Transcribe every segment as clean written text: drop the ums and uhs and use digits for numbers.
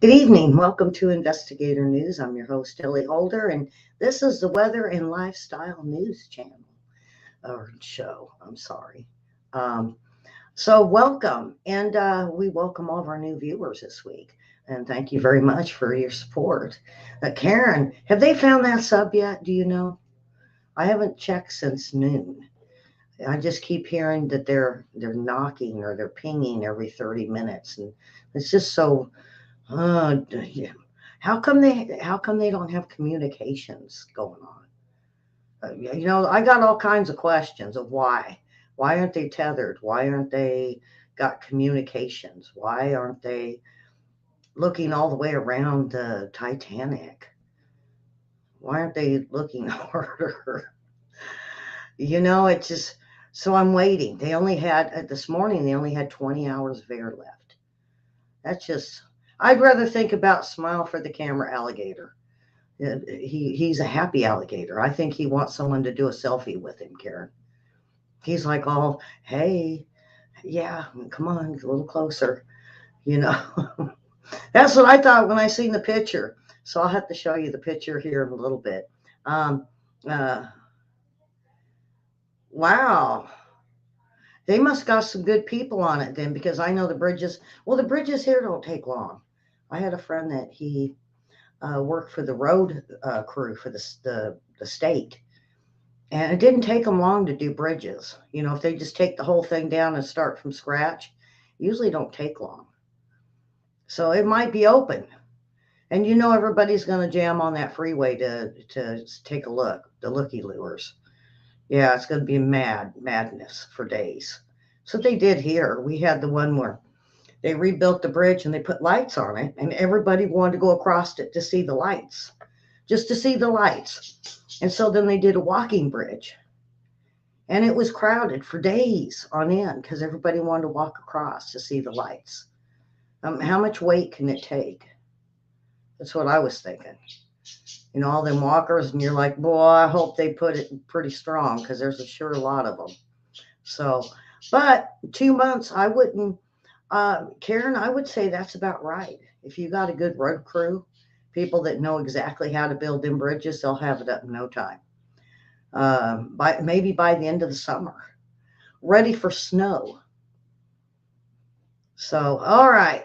Good evening. Welcome to Investigator News. I'm your host, Ellie Holder, and this is the Weather and Lifestyle News channel or show. I'm sorry. Um, so, welcome, and we welcome all of our new viewers this week. And thank you very much for your support. Karen, have they found that sub yet? Do you know? I haven't checked since noon. I just keep hearing that they're knocking or they're pinging every 30 minutes, and it's just so yeah. How come they don't have communications going on? I got all kinds of questions of why. Why aren't they tethered? Why aren't they got communications? Why aren't they looking all the way around the Titanic? Why aren't they looking harder? It's just so I'm waiting. They only had this morning. They only had 20 hours of air left. That's just. I'd rather think about smile for the camera alligator. He's a happy alligator. I think he wants someone to do a selfie with him, Karen. He's like, oh, hey, yeah, come on, a little closer. You know, that's what I thought when I seen the picture. So I'll have to show you the picture here in a little bit. Um, uh, wow, they must got some good people on it then, because I know the bridges. Well, the bridges here don't take long. I had a friend that he worked for the road crew for the state. And it didn't take them long to do bridges. If they just take the whole thing down and start from scratch, usually don't take long. So it might be open. And everybody's going to jam on that freeway to take a look, the looky lures. Yeah, it's going to be madness for days. So they did here. We had the one where they rebuilt the bridge and they put lights on it, and everybody wanted to go across it to see the lights, just to see the lights. And so then they did a walking bridge. And it was crowded for days on end because everybody wanted to walk across to see the lights. How much weight can it take? That's what I was thinking. All them walkers, and you're like, boy, I hope they put it pretty strong because there's a sure a lot of them. So, but 2 months, I wouldn't, Karen, I would say that's about right. If you got a good road crew, people that know exactly how to build them bridges, they'll have it up in no time. Maybe by the end of the summer, ready for snow. So, all right.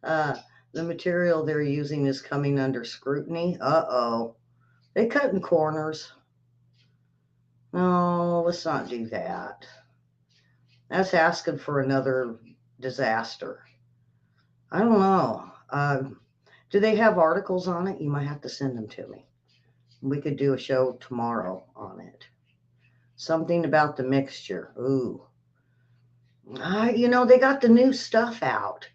uh, the material they're using is coming under scrutiny. Uh-oh. They cutting corners. No, let's not do that. That's asking for another disaster. I don't know. Do they have articles on it? You might have to send them to me. We could do a show tomorrow on it. Something about the mixture. Ooh. They got the new stuff out.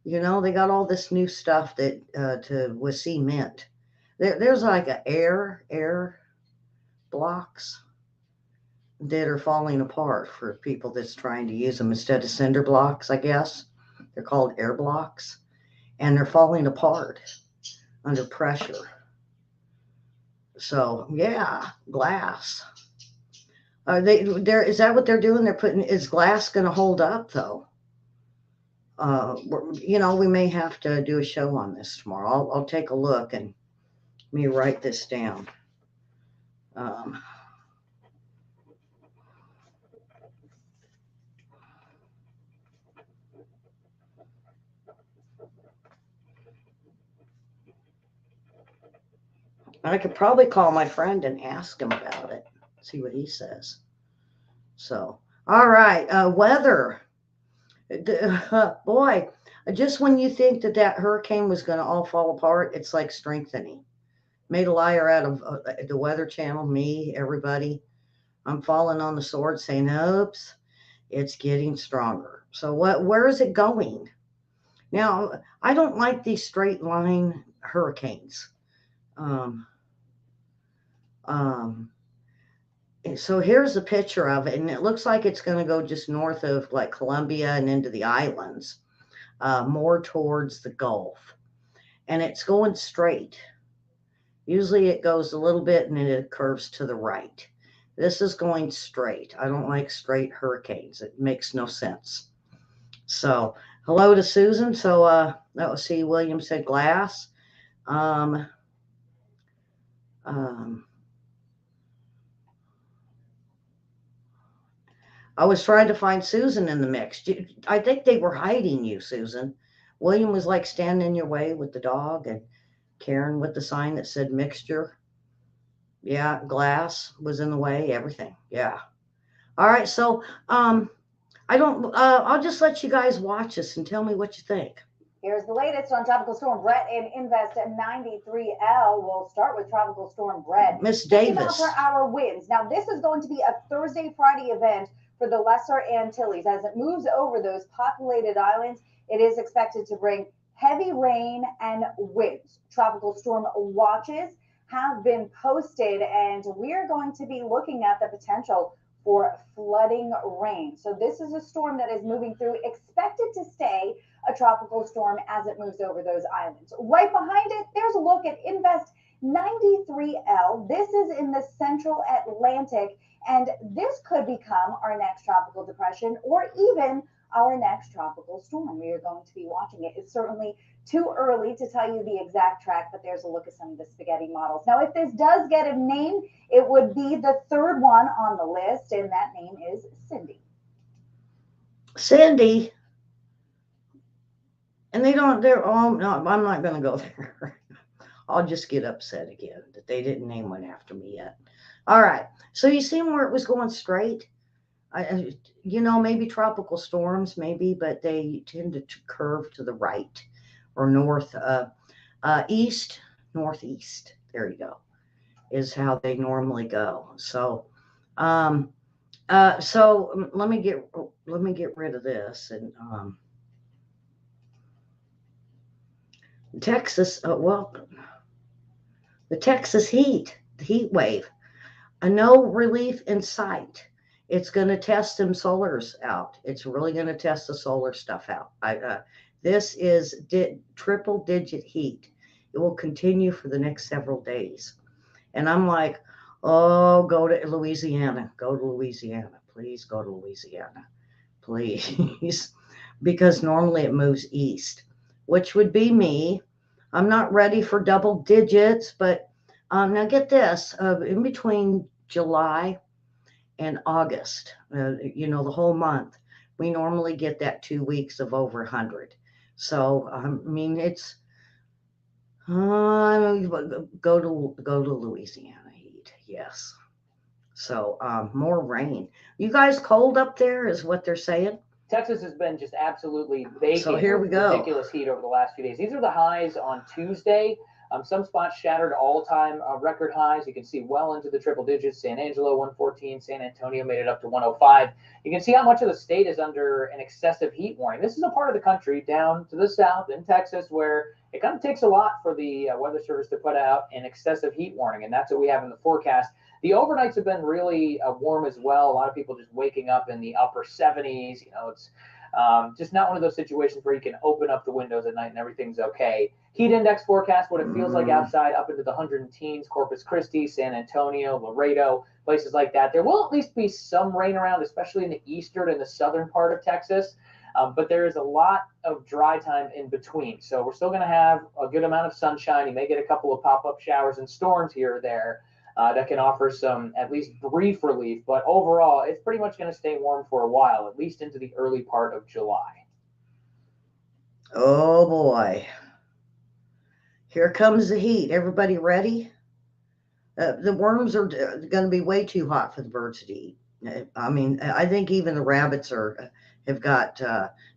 They got all this new stuff that to with cement. There's like a air blocks that are falling apart for people that's trying to use them instead of cinder blocks. I guess they're called air blocks, and they're falling apart under pressure. So yeah, glass. Are they there? Is that what they're doing? They're putting is glass going to hold up though? We may have to do a show on this tomorrow. I'll take a look and let me write this down. Um, I could probably call my friend and ask him about it, see what he says. So, all right, weather. Boy, just when you think that hurricane was going to all fall apart, it's like strengthening. Made a liar out of the Weather Channel, me, everybody. I'm falling on the sword saying, oops, it's getting stronger. So, where is it going? Now, I don't like these straight line hurricanes. Um, um, so here's a picture of it, and it looks like it's going to go just north of like Colombia and into the islands, more towards the Gulf. And it's going straight. Usually it goes a little bit and then it curves to the right. This is going straight. I don't like straight hurricanes. It makes no sense. So Hello to Susan. So let's see. William said glass. Um, um, I was trying to find Susan in the mix. I think they were hiding you, Susan. William was like standing in your way with the dog, and Karen with the sign that said mixture. Yeah, glass was in the way. Everything. Yeah. All right. So I don't. I'll just let you guys watch this and tell me what you think. Here's the latest on Tropical Storm Brett and Invest 93L. We'll start with Tropical Storm Brett. Miss 50 mile Davis. per hour winds. Now, this is going to be a Thursday, Friday event for the Lesser Antilles. As it moves over those populated islands, it is expected to bring heavy rain and winds. Tropical storm watches have been posted, and we're going to be looking at the potential for flooding rain. So, this is a storm that is moving through, expected to stay a tropical storm as it moves over those islands. Right behind it, there's a look at Invest 93L. This is in the central Atlantic, and this could become our next tropical depression or even our next tropical storm. We are going to be watching it. It's certainly too early to tell you the exact track, but there's a look at some of the spaghetti models. Now, if this does get a name, it would be the third one on the list, and that name is Cindy. Cindy. And they don't, they're all, no, I'm not going to go there. I'll just get upset again that they didn't name one after me yet. All right. So you see where it was going straight? Maybe tropical storms, maybe, but they tend to curve to the right or north, east, northeast. There you go, is how they normally go. Um, let me get rid of this and Texas. The Texas heat, the heat wave, no relief in sight. It's going to test them solars out. It's really going to test the solar stuff out. This is triple digit heat. It will continue for the next several days. And I'm like, oh, go to Louisiana. Go to Louisiana. Please go to Louisiana. Please. Because normally it moves east, which would be me. I'm not ready for double digits, but now get this in between July and August, the whole month, we normally get that 2 weeks of over 100. So, I mean, it's go to Louisiana heat, yes. So, more rain. You guys cold up there, is what they're saying. Texas has been just absolutely baking So here we go. ridiculous heat over the last few days. These are the highs on Tuesday. Some spots shattered all-time record highs. You can see well into the triple digits. San Angelo 114, San Antonio made it up to 105. You can see how much of the state is under an excessive heat warning. This is a part of the country down to the south in Texas where it kind of takes a lot for the Weather Service to put out an excessive heat warning, and that's what we have in the forecast. The overnights have been really warm as well. A lot of people just waking up in the upper 70s. It's just not one of those situations where you can open up the windows at night and everything's okay. Heat index forecast, what it feels like outside, up into the 100 teens, Corpus Christi, San Antonio, Laredo, places like that. There will at least be some rain around, especially in the eastern and the southern part of Texas. But there is a lot of dry time in between. So we're still going to have a good amount of sunshine. You may get a couple of pop-up showers and storms here or there. That can offer some at least brief relief. But overall, it's pretty much going to stay warm for a while, at least into the early part of July. Oh boy. Here comes the heat. Everybody ready? The worms are going to be way too hot for the birds to eat. I mean, I think even the rabbits have got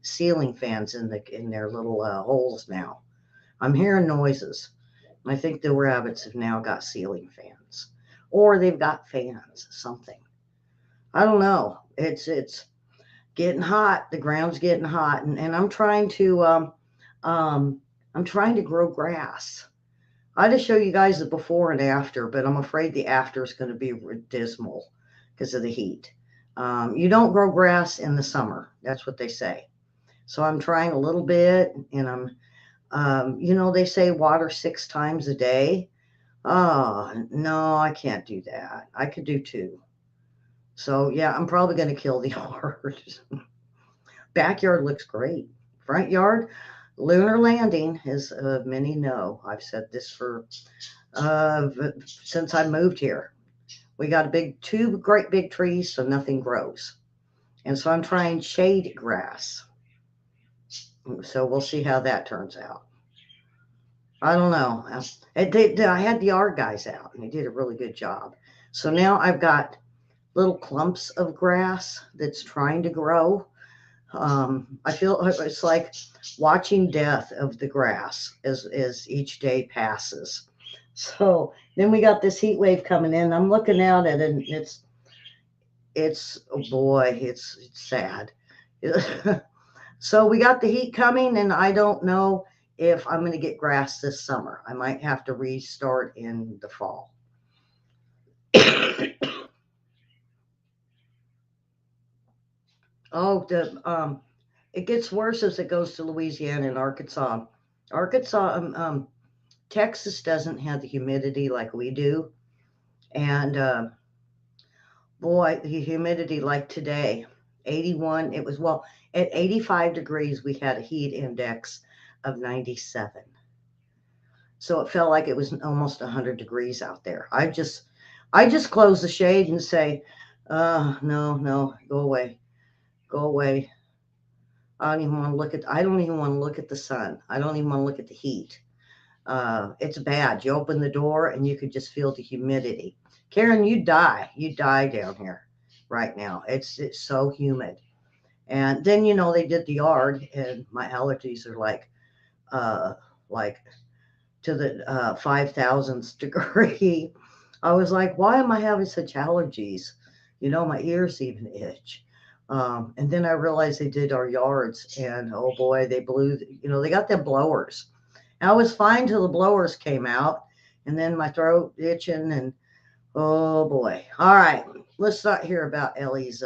ceiling fans in their little holes now. I'm hearing noises. I think the rabbits have now got ceiling fans, or they've got fans, something. I don't know. It's getting hot. The ground's getting hot, and I'm trying to grow grass. I just show you guys the before and after, but I'm afraid the after is going to be dismal because of the heat. You don't grow grass in the summer. That's what they say. So I'm trying a little bit, and they say water 6 times a day. Oh, no, I can't do that. I could do 2. So, yeah, I'm probably going to kill the yard. Backyard looks great front yard lunar landing, as many know. I've said this for since I moved here. We got two great big trees, so nothing grows. And so I'm trying shade grass. So we'll see how that turns out. I don't know. I had the yard guys out, and they did a really good job. So now I've got little clumps of grass that's trying to grow. I feel it's like watching death of the grass as each day passes. So then we got this heat wave coming in. I'm looking out at it, and it's oh boy, it's sad. So we got the heat coming, and I don't know if I'm going to get grass this summer. I might have to restart in the fall. Oh, it gets worse as it goes to Louisiana and Arkansas. Texas doesn't have the humidity like we do, and boy, the humidity like today, 81. It was at 85 degrees. We had a heat index of 97, so it felt like it was almost 100 degrees out there. I just close the shade and say, no, go away. Go away. I don't even want to look at the sun. I don't even want to look at the heat. It's bad. You open the door and you could just feel the humidity. Karen, you die. You die down here right now. It's so humid. And then, they did the yard, and my allergies are like to the 5,000th degree. I was like, why am I having such allergies? My ears even itch. And then I realized they did our yards, and oh boy, they blew, they got them blowers. And I was fine till the blowers came out, and then my throat itching, and oh boy. All right, let's not hear about Ellie's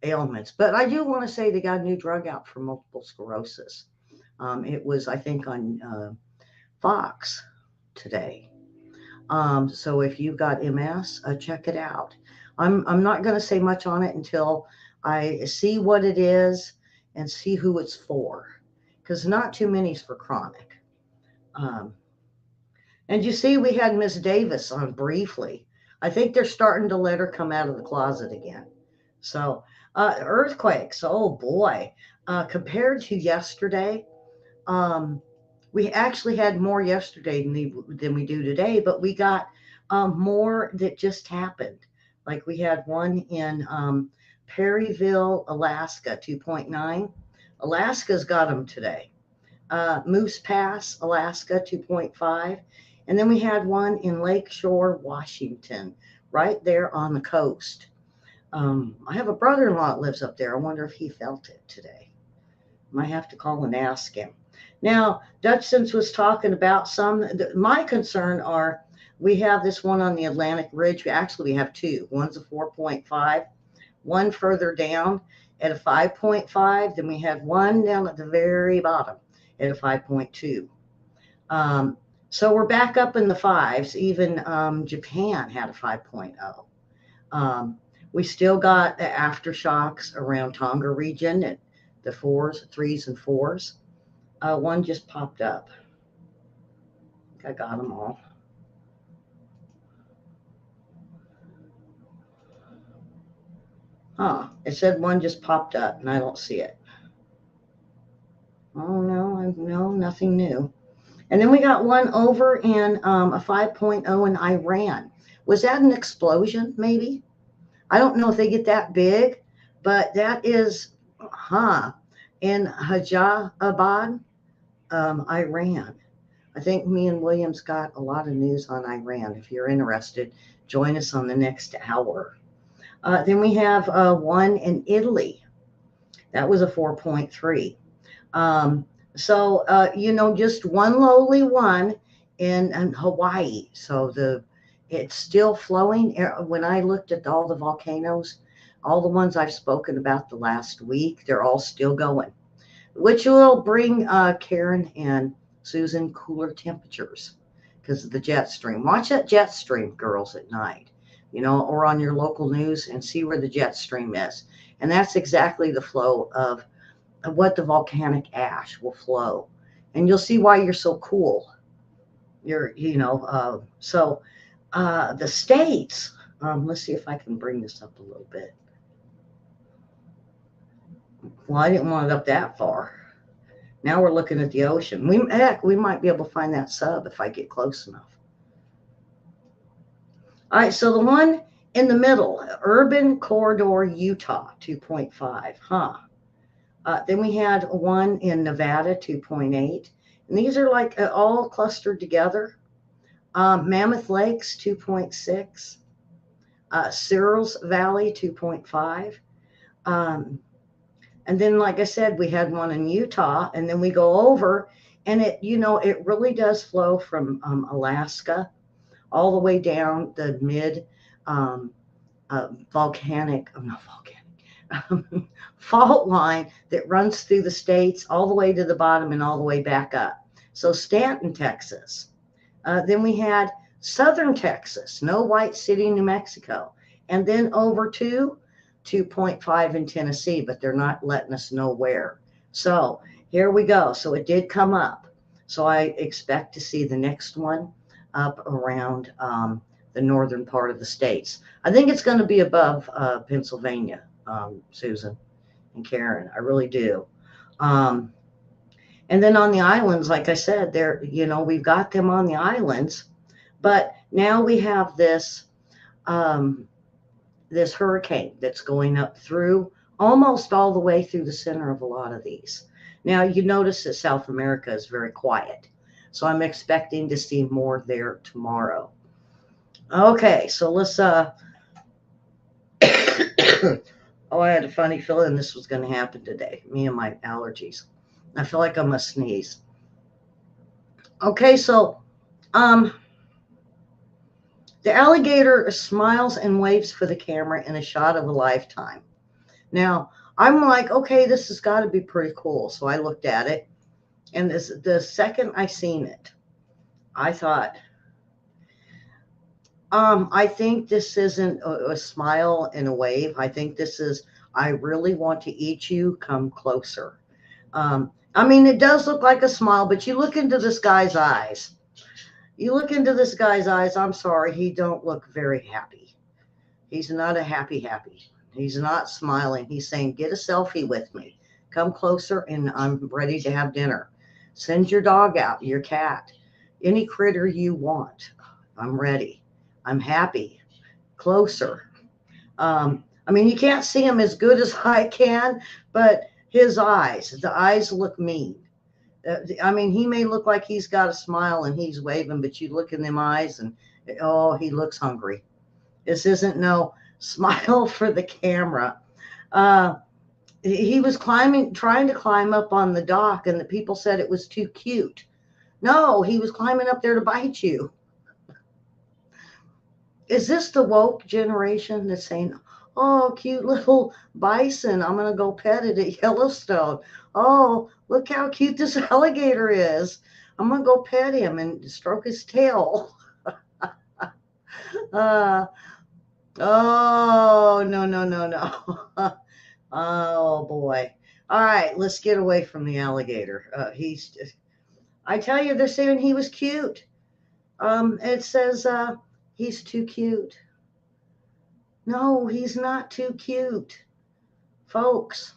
ailments. But I do want to say they got a new drug out for multiple sclerosis. It was, I think, on Fox today. So if you've got MS, check it out. I'm not going to say much on it until I see what it is and see who it's for, because not too many's for chronic. And you see, we had Miss Davis on briefly. I think they're starting to let her come out of the closet again. So earthquakes, oh boy, compared to yesterday, we actually had more yesterday than we do today, but we got more that just happened. Like we had one in Perryville, Alaska, 2.9. Alaska's got them today. Moose Pass, Alaska, 2.5. And then we had one in Lakeshore, Washington, right there on the coast. I have a brother-in-law that lives up there. I wonder if he felt it today. Might have to call and ask him. Now, Dutchson's was talking about my concern are, we have this one on the Atlantic Ridge. We have two. One's a 4.5, one further down at a 5.5. Then we had one down at the very bottom at a 5.2. So we're back up in the fives. Even Japan had a 5.0. We still got the aftershocks around Tonga region at the 4s, 3s, and 4s. One just popped up. I got them all. It said one just popped up, and I don't see it. Oh, no, nothing new. And then we got one over in a 5.0 in Iran. Was that an explosion, maybe? I don't know if they get that big, but that is, in Hajabad, Iran. I think me and Williams got a lot of news on Iran. If you're interested, join us on the next hour. Then we have one in Italy. That was a 4.3. So, just one lowly one in Hawaii. So it's still flowing. When I looked at all the volcanoes, all the ones I've spoken about the last week, they're all still going, which will bring Karen and Susan cooler temperatures because of the jet stream. Watch that jet stream, girls, at night, or on your local news, and see where the jet stream is. And that's exactly the flow of what the volcanic ash will flow. And you'll see why you're so cool. The states, let's see if I can bring this up a little bit. Well, I didn't want it up that far. Now we're looking at the ocean. We might be able to find that sub if I get close enough. All right, so the one in the middle, Urban Corridor, Utah, 2.5, huh? Then we had one in Nevada, 2.8. And these are like all clustered together. Mammoth Lakes, 2.6. Cyril's Valley, 2.5. And then, like I said, we had one in Utah, and then we go over, and it really does flow from Alaska all the way down the mid fault line that runs through the states all the way to the bottom and all the way back up. So Stanton, Texas. Then we had southern Texas, no White City, New Mexico, and then over to 2.5 in Tennessee, but they're not letting us know where. So here we go. So it did come up. So I expect to see the next one up around the northern part of the states. I think it's going to be above Pennsylvania, Susan and Karen. I really do. And then on the islands, like I said, we've got them on the islands, but now we have this this hurricane that's going up through almost all the way through the center of a lot of these. Now you notice that South America is very quiet. So I'm expecting to see more there tomorrow. Okay, so let's oh, I had a funny feeling this was going to happen today. Me and my allergies. I feel like I'm going to sneeze. Okay, so the alligator smiles and waves for the camera in a shot of a lifetime. Now, I'm like, okay, this has got to be pretty cool. So I looked at it, and the second I seen it, I thought, I think this isn't a smile and a wave. I think this is, I really want to eat you, come closer. I mean, it does look like a smile, but you look into this guy's eyes. I'm sorry, he don't look very happy. He's not a happy. He's not smiling. He's saying, get a selfie with me. Come closer, and I'm ready to have dinner. Send your dog out, your cat, any critter you want. I'm ready. I'm happy. Closer. I mean, you can't see him as good as I can, but the eyes look mean. I mean, he may look like he's got a smile and he's waving, but you look in them eyes and, oh, he looks hungry. This isn't no smile for the camera. He was trying to climb up on the dock, and the people said it was too cute. No, he was climbing up there to bite you. Is this the woke generation that's saying, oh, cute little bison, I'm going to go pet it at Yellowstone. Oh, look how cute this alligator is. I'm going to go pet him and stroke his tail. Oh, no. Oh, boy. All right, let's get away from the alligator. I tell you, they're saying he was cute. It says he's too cute. No, he's not too cute. Folks,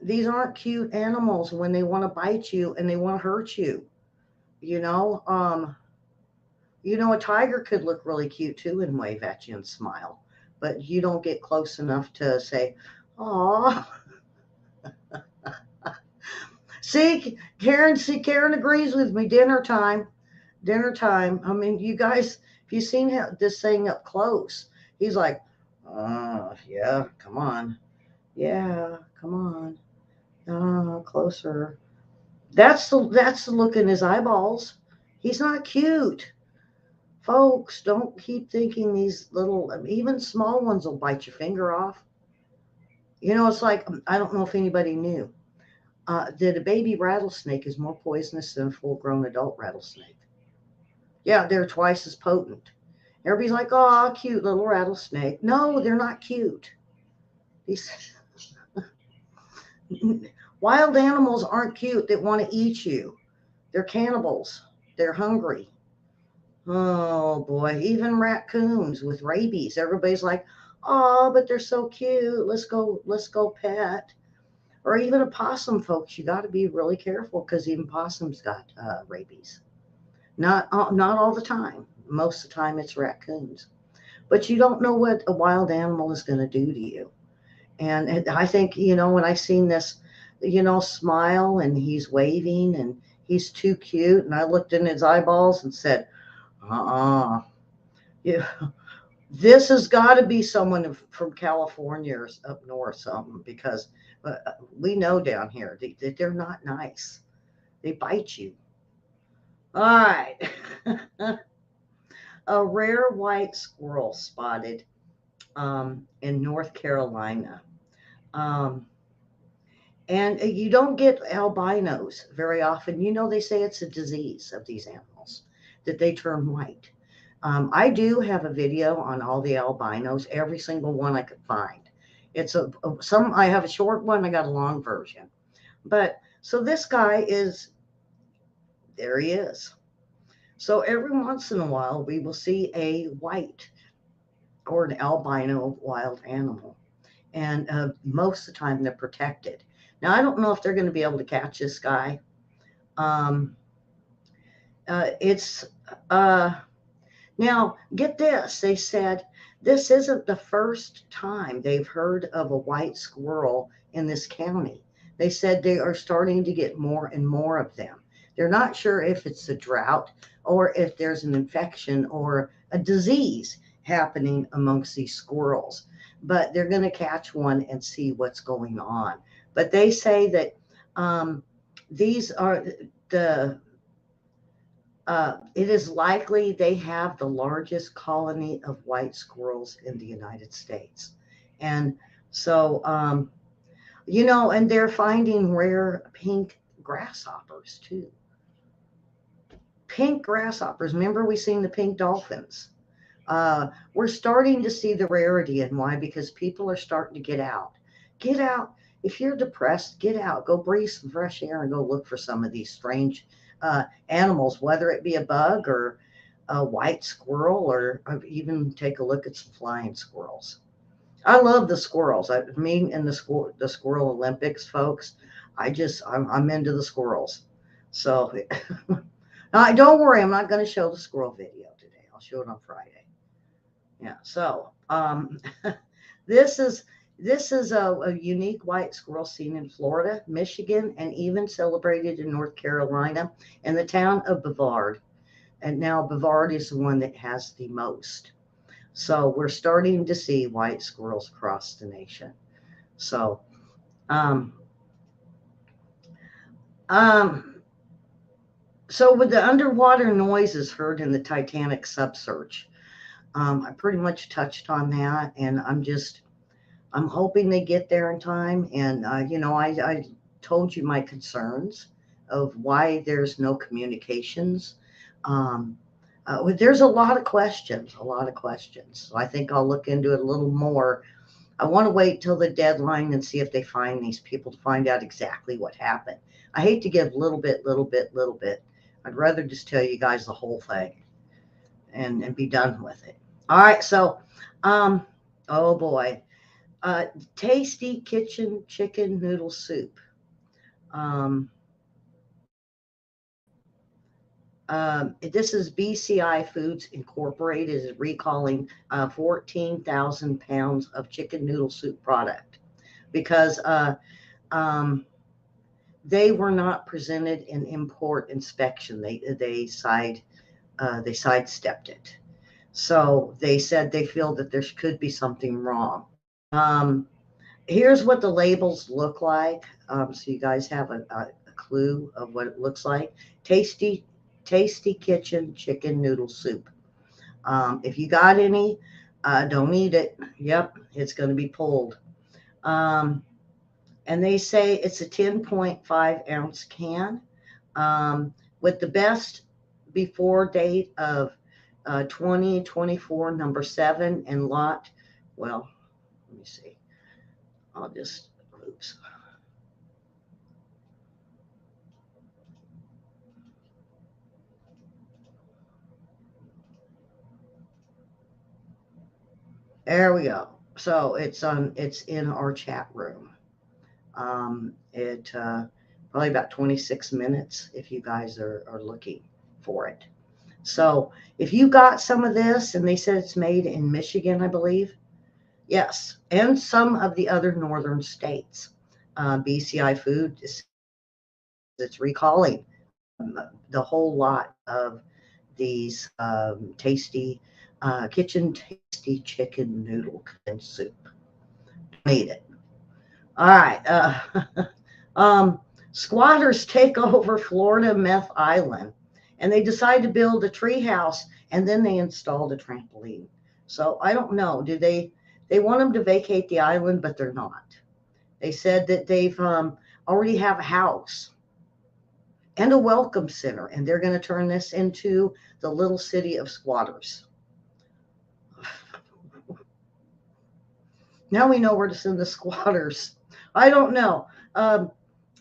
these aren't cute animals when they want to bite you and they want to hurt you. A tiger could look really cute too and wave at you and smile, but you don't get close enough to say, "Aw." See, Karen agrees with me. Dinner time. I mean, you guys, if you've seen this thing up close, he's like, yeah, come on. Yeah, come on. Closer. That's the look in his eyeballs. He's not cute. Folks, don't keep thinking these little, even small ones will bite your finger off. It's like, I don't know if anybody knew that a baby rattlesnake is more poisonous than a full-grown adult rattlesnake. Yeah, they're twice as potent. Everybody's like, oh, cute little rattlesnake. No, they're not cute. Wild animals aren't cute. They want to eat you. They're cannibals. They're hungry. Oh boy, even raccoons with rabies. Everybody's like, oh, but they're so cute. Let's go pet. Or even a possum, folks. You got to be really careful because even possums got rabies. Not all the time. Most of the time, it's raccoons. But you don't know what a wild animal is going to do to you. And I think, when I seen this, smile and he's waving and he's too cute. And I looked in his eyeballs and said, uh-uh, yeah, this has got to be someone from California or up north, something, because we know down here that they're not nice. They bite you. All right. A rare white squirrel spotted in North Carolina. Um, and you don't get albinos very often. They say it's a disease of these animals that they turn white. I do have a video on all the albinos, every single one I could find. It's some. I have a short one. I got a long version. But so this guy is there. He is. So every once in a while, we will see a white or an albino wild animal, and most of the time they're protected. Now I don't know if they're going to be able to catch this guy. Um, it's Now, get this. They said this isn't the first time they've heard of a white squirrel in this county. They said they are starting to get more and more of them. They're not sure if it's a drought or if there's an infection or a disease happening amongst these squirrels, but they're going to catch one and see what's going on. But they say that these are the it is likely they have the largest colony of white squirrels in the United States. And so, and they're finding rare pink grasshoppers too. Pink grasshoppers. Remember, we seen the pink dolphins. We're starting to see the rarity, and why? Because people are starting to get out. Get out. If you're depressed, get out. Go breathe some fresh air and go look for some of these strange animals, whether it be a bug or a white squirrel, or even take a look at some flying squirrels. I love the squirrels. Me and the squirrel Olympics, folks. I'm into the squirrels. So don't worry, I'm not going to show the squirrel video today. I'll show it on Friday. Yeah. So this is a unique white squirrel seen in Florida, Michigan, and even celebrated in North Carolina in the town of Brevard. And now Brevard is the one that has the most. So we're starting to see white squirrels across the nation. So, so with the underwater noises heard in the Titanic submerge, I pretty much touched on that, and I'm hoping they get there in time. And, I told you my concerns of why there's no communications. There's a lot of questions. So I think I'll look into it a little more. I want to wait till the deadline and see if they find these people to find out exactly what happened. I hate to give little bit. I'd rather just tell you guys the whole thing and be done with it. All right. So, oh boy. Tasty kitchen chicken noodle soup. This is BCI Foods Incorporated is recalling 14,000 pounds of chicken noodle soup product because they were not presented in import inspection. They sidestepped it. So they said they feel that there could be something wrong. Here's what the labels look like, so you guys have a clue of what it looks like. Tasty Kitchen chicken noodle soup. If you got any, don't eat it. Yep, it's going to be pulled. And they say it's a 10.5 ounce can with the best before date of 2024, number 7, and lot. Well, let me see. Oops. There we go. So it's in our chat room. It probably about 26 minutes if you guys are looking for it. So if you got some of this, and they said it's made in Michigan, I believe. Yes, and some of the other northern states. BCI Food is it's recalling the whole lot of these kitchen tasty chicken noodle and soup. Made it. All right. Squatters take over Florida Meth Island, and they decide to build a tree house, and then they installed a trampoline. So I don't know. Do they want them to vacate the island, but they're not. They said that they've already have a house and a welcome center, and they're going to turn this into the little city of squatters. Now we know where to send the squatters. I don't know.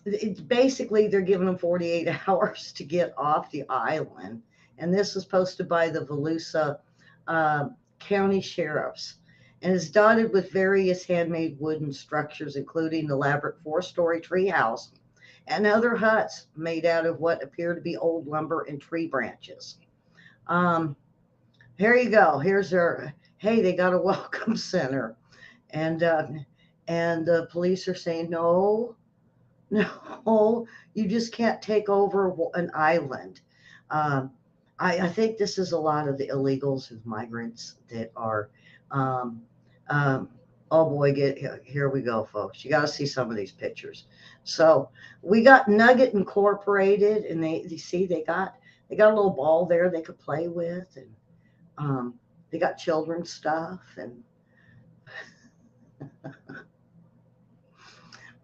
It's basically they're giving them 48 hours to get off the island, and this was posted by the Volusia County Sheriffs, and is dotted with various handmade wooden structures, including the elaborate 4-story treehouse and other huts made out of what appear to be old lumber and tree branches. Here you go. Here's their, hey, they got a welcome center. And the police are saying, no, you just can't take over an island. I think this is a lot of the illegals and migrants that are, oh boy, here we go, folks. You got to see some of these pictures. So we got Nugget Incorporated, and they got a little ball there they could play with, and they got children's stuff, and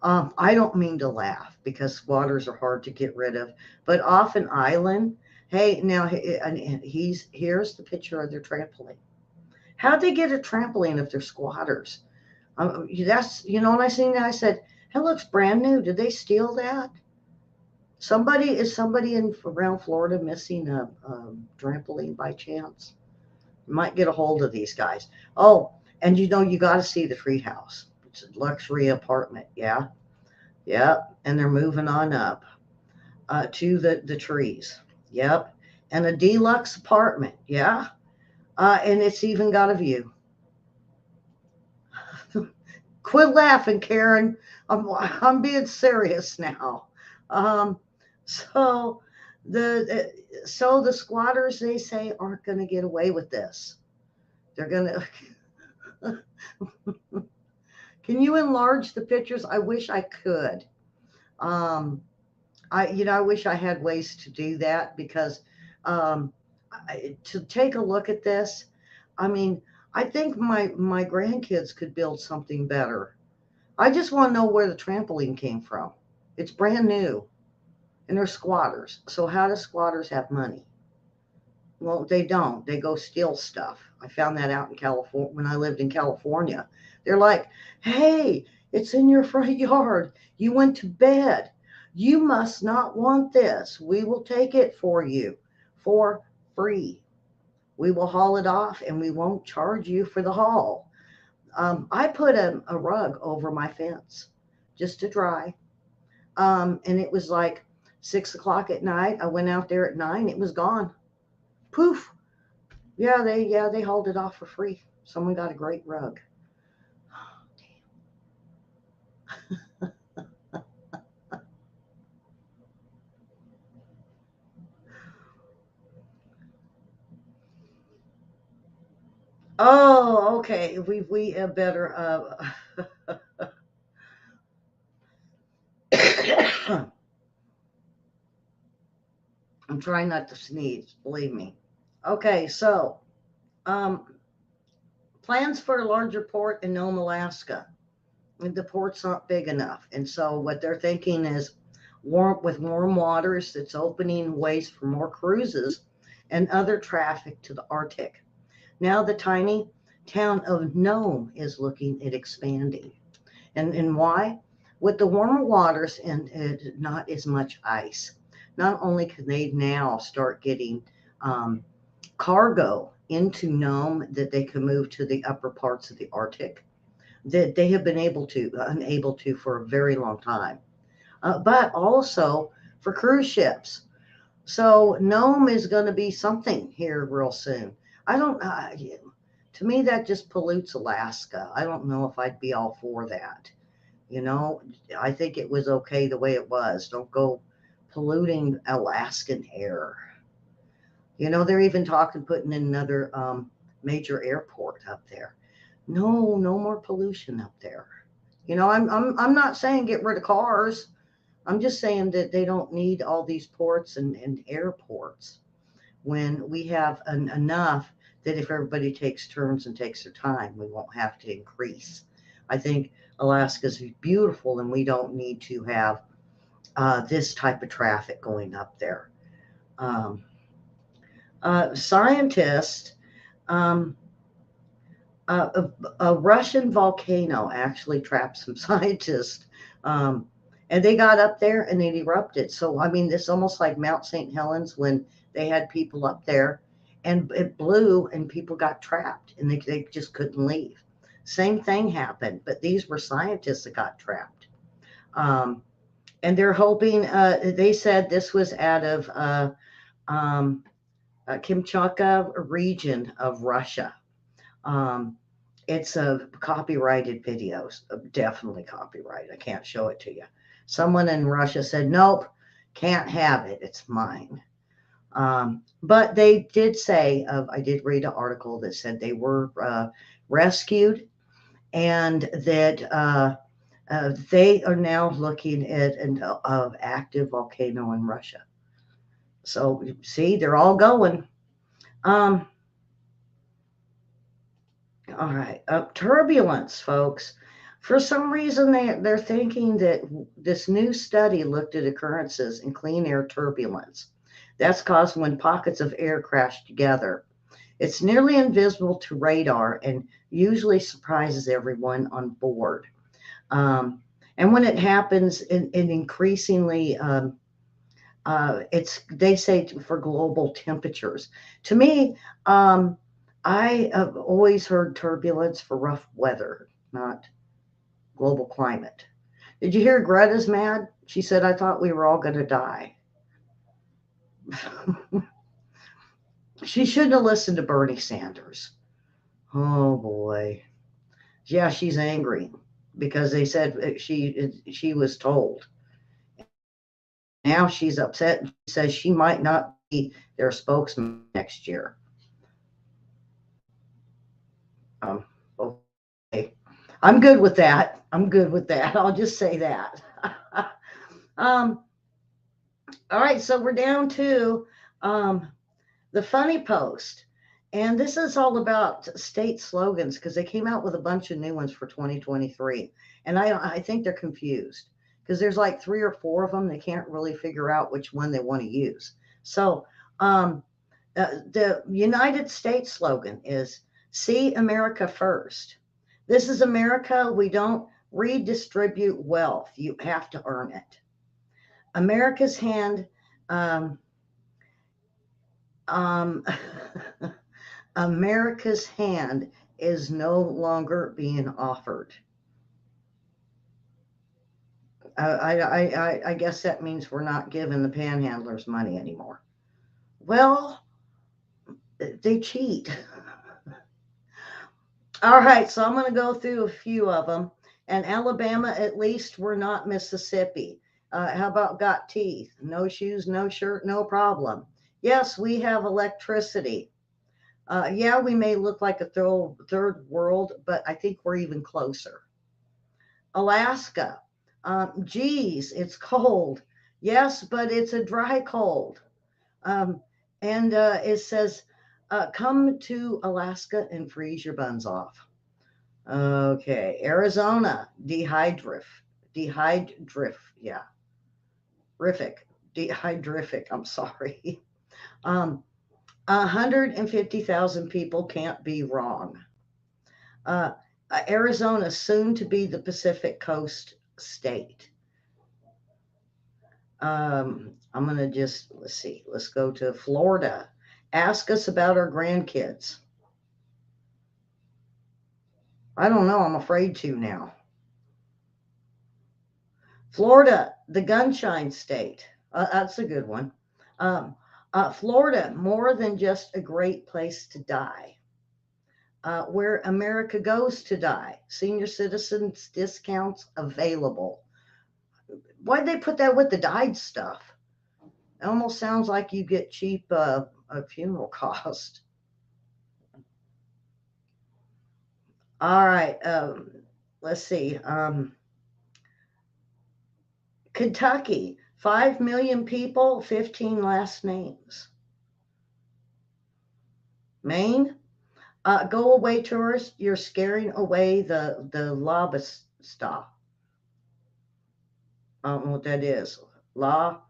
I don't mean to laugh because squatters are hard to get rid of, but off an island, hey, now here's the picture of their trampoline. How'd they get a trampoline if they're squatters? That's, when I seen that, I said, that looks brand new. Did they steal that? Is somebody around Florida missing a trampoline by chance? You might get a hold of these guys. Oh, and you got to see the treehouse. It's a luxury apartment. Yeah. And they're moving on up to the trees. Yep. And a deluxe apartment. Yeah. And it's even got a view. Quit laughing, Karen. I'm being serious now. So the squatters, they say, aren't going to get away with this. They're going to. Can you enlarge the pictures? I wish I could. I wish I had ways to do that, because to take a look at this, I mean, I think my grandkids could build something better. I just want to know where the trampoline came from. It's brand new, and they're squatters. So how do squatters have money? Well, they don't. They go steal stuff. I found that out in California when I lived in California. They're like, hey, it's in your front yard. You went to bed. You must not want this. We will take it for you for free. We will haul it off, and we won't charge you for the haul. I put a rug over my fence just to dry. And it was like 6 o'clock at night. I went out there at 9. It was gone. Poof. Yeah, they hauled it off for free. Someone got a great rug. Oh, okay. We better. I'm trying not to sneeze. Believe me. Okay, so plans for a larger port in Nome, Alaska. The port's not big enough, and so what they're thinking is, with warm waters, it's opening ways for more cruises and other traffic to the Arctic. Now the tiny town of Nome is looking at expanding. And why? With the warmer waters and not as much ice, not only can they now start getting cargo into Nome that they can move to the upper parts of the Arctic that they have been unable to for a very long time, but also for cruise ships. So Nome is going to be something here real soon. I don't. To me, that just pollutes Alaska. I don't know if I'd be all for that. You know, I think it was okay the way it was. Don't go polluting Alaskan air. You know, they're even talking putting in another major airport up there. No, no more pollution up there. You know, I'm not saying get rid of cars. I'm just saying that they don't need all these ports and airports when we have enough that if everybody takes turns and takes their time, we won't have to increase. I think Alaska's beautiful and we don't need to have this type of traffic going up there. Um, Scientists, um, a Russian volcano actually trapped some scientists. Um, and they got up there and it erupted. So, I mean, this almost like Mount St. Helens when they had people up there and it blew and people got trapped and they just couldn't leave. Same thing happened, but these were scientists that got trapped. Um, and they're hoping, they said this was out of um, Kimchatka region of Russia. Um, it's a copyrighted videos, definitely copyright. I can't show it to you. Someone in Russia said, nope, can't have it. It's mine. But they did say, I did read an article that said they were rescued and that they are now looking at an active volcano in Russia. So see, they're all going. Um, All right. Turbulence, folks. For some reason, they're thinking that this new study looked at occurrences in clean air turbulence. That's caused when pockets of air crash together. It's nearly invisible to radar and usually surprises everyone on board. Um, and when it happens, it increasingly, it's they say for global temperatures. To me, I have always heard turbulence for rough weather, not global climate. Did you hear Greta's mad? She said, I thought we were all going to die. She shouldn't have listened to Bernie Sanders. Oh boy. Yeah, she's angry because they said she was told. Now she's upset and she says she might not be their spokesman next year. Um, okay. I'm good with that. I'm good with that. I'll just say that. um, all right, so we're down to the funny post. And this is all about state slogans because they came out with a bunch of new ones for 2023. And I think they're confused because there's like 3 or 4 of them. They can't really figure out which one they want to use. So the United States slogan is See America First. This is America. We don't redistribute wealth. You have to earn it. America's hand, um, um, America's hand is no longer being offered. I guess that means we're not giving the panhandlers money anymore. Well, they cheat. All right, so I'm going to go through a few of them. And Alabama, at least we're not Mississippi. How about got teeth? No shoes, no shirt, no problem. Yes, we have electricity. Yeah, we may look like a third world, but I think we're even closer. Alaska. Geez, it's cold. Yes, but it's a dry cold. Um, and it says, come to Alaska and freeze your buns off. Okay, Arizona, dehydrift, yeah, dehydrific, I'm sorry. 150,000 people can't be wrong. Uh, Arizona, soon to be the Pacific Coast state. I'm going to let's see, let's go to Florida. Ask us about our grandkids. I don't know. I'm afraid to now. Florida, the gunshine state. That's a good one. Um, Florida, more than just a great place to die. Where America goes to die. Senior citizens discounts available. Why'd they put that with the died stuff? It almost sounds like you get cheap funeral cost. All right. Let's see. Kentucky, 5 million people, 15 last names. Maine, go away tourists. You're scaring away the lobster. I don't know what that is. Lahabsta?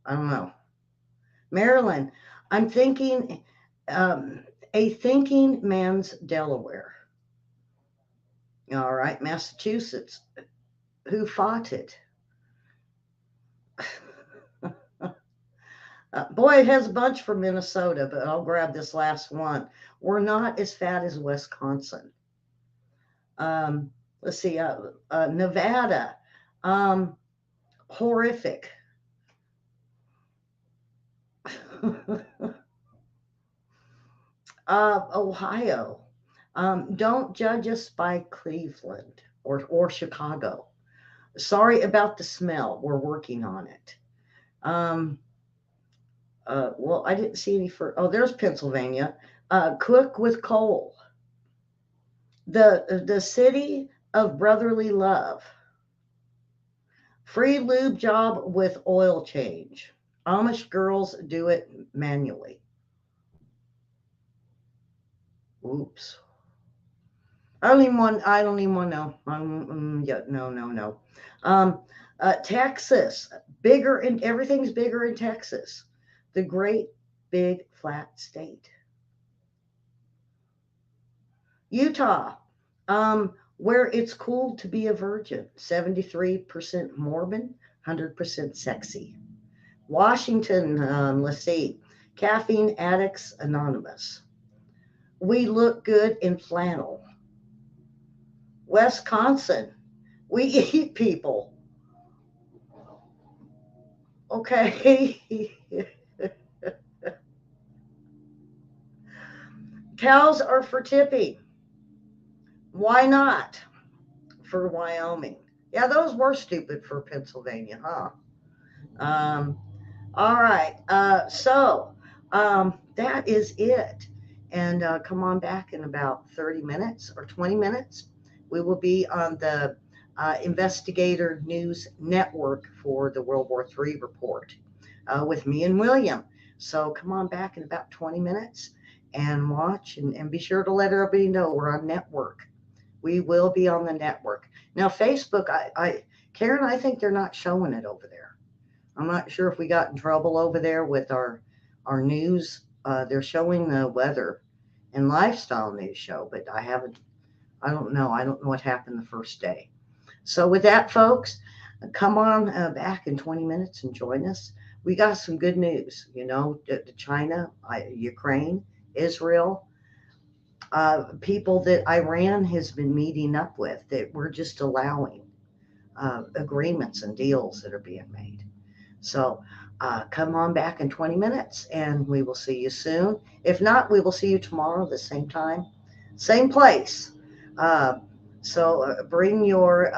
I don't know. Maryland, I'm thinking a thinking man's Delaware. All right. Massachusetts, who fought it? Boy, it has a bunch from Minnesota, but I'll grab this last one. We're not as fat as Wisconsin. Let's see. Nevada, horrific. Ohio, don't judge us by Cleveland or Chicago. Sorry about the smell. We're working on it. Um, well, I didn't see any for. Oh, there's Pennsylvania. Cook with coal. The city of brotherly love. Free lube job with oil change. Amish girls do it manually. Oops. I don't even want to know. Yeah, no, no, no. Um, Texas, bigger and everything's bigger in Texas. The great big flat state. Utah, where it's cool to be a virgin. 73% Mormon, 100% sexy. Washington, let's see, Caffeine Addicts Anonymous. We look good in flannel. Wisconsin, we eat people. Okay. Cows are for tipping. Why not for Wyoming? Yeah, those were stupid for Pennsylvania, huh? Um, all right. That is it. And come on back in about 30 minutes or 20 minutes. We will be on the Investigator News Network for the World War III report with me and William. So come on back in about 20 minutes and watch and be sure to let everybody know we're on network. We will be on the network. Now, Facebook, Karen, I think they're not showing it over there. I'm not sure if we got in trouble over there with our news. They're showing the weather and lifestyle news show, but I don't know. I don't know what happened the first day. So with that, folks, come on back in 20 minutes and join us. We got some good news, China, Ukraine, Israel, people that Iran has been meeting up with that we're just allowing agreements and deals that are being made. So come on back in 20 minutes and we will see you soon. If not, we will see you tomorrow, the same time, same place. So bring your,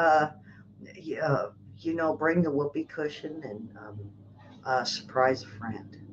bring the whoopee cushion and surprise a friend.